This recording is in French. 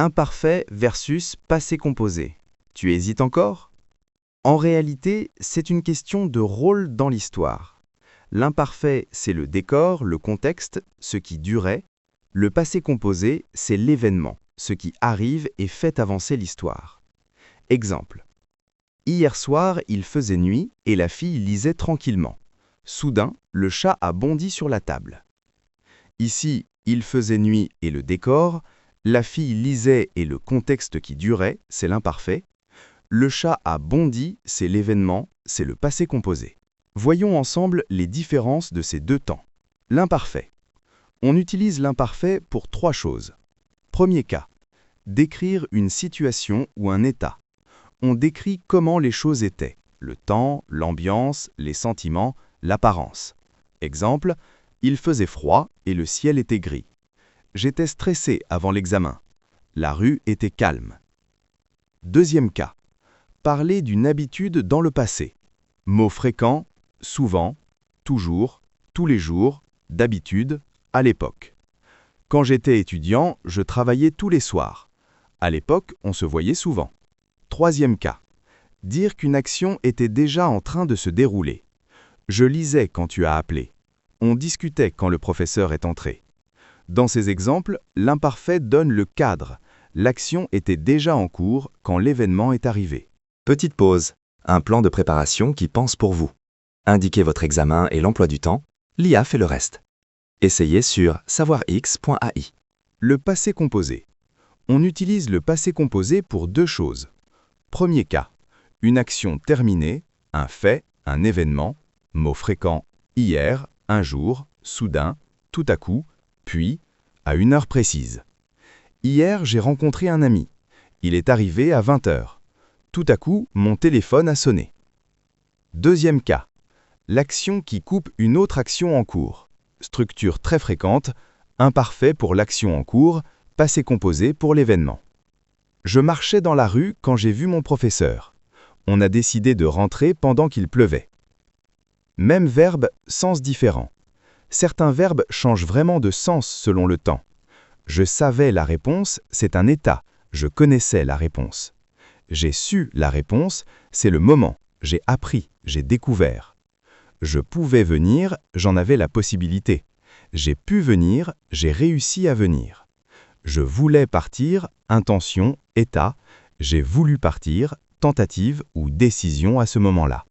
Imparfait versus passé composé. Tu hésites encore? En réalité, c'est une question de rôle dans l'histoire. L'imparfait, c'est le décor, le contexte, ce qui durait. Le passé composé, c'est l'événement, ce qui arrive et fait avancer l'histoire. Exemple. Hier soir, il faisait nuit et la fille lisait tranquillement. Soudain, le chat a bondi sur la table. Ici, il faisait nuit et le décor, la fille lisait et le contexte qui durait, c'est l'imparfait. Le chat a bondi, c'est l'événement, c'est le passé composé. Voyons ensemble les différences de ces deux temps. L'imparfait. On utilise l'imparfait pour trois choses. Premier cas. Décrire une situation ou un état. On décrit comment les choses étaient. Le temps, l'ambiance, les sentiments, l'apparence. Exemple, il faisait froid et le ciel était gris. J'étais stressé avant l'examen. La rue était calme. Deuxième cas. Parler d'une habitude dans le passé. Mots fréquents, souvent, toujours, tous les jours, d'habitude, à l'époque. Quand j'étais étudiant, je travaillais tous les soirs. À l'époque, on se voyait souvent. Troisième cas. Dire qu'une action était déjà en train de se dérouler. Je lisais quand tu as appelé. On discutait quand le professeur est entré. Dans ces exemples, l'imparfait donne le cadre. L'action était déjà en cours quand l'événement est arrivé. Petite pause. Un plan de préparation qui pense pour vous. Indiquez votre examen et l'emploi du temps. L'IA fait le reste. Essayez sur savoirx.ai. Le passé composé. On utilise le passé composé pour deux choses. Premier cas. Une action terminée, un fait, un événement, mot fréquent, hier, un jour, soudain, tout à coup, puis, à une heure précise. Hier, j'ai rencontré un ami. Il est arrivé à 20 h. Tout à coup, mon téléphone a sonné. Deuxième cas. L'action qui coupe une autre action en cours. Structure très fréquente, imparfait pour l'action en cours, passé composé pour l'événement. Je marchais dans la rue quand j'ai vu mon professeur. On a décidé de rentrer pendant qu'il pleuvait. Même verbe, sens différent. Certains verbes changent vraiment de sens selon le temps. Je savais la réponse, c'est un état. Je connaissais la réponse. J'ai su la réponse, c'est le moment. J'ai appris, j'ai découvert. Je pouvais venir, j'en avais la possibilité. J'ai pu venir, j'ai réussi à venir. Je voulais partir, intention, état. J'ai voulu partir, tentative ou décision à ce moment-là.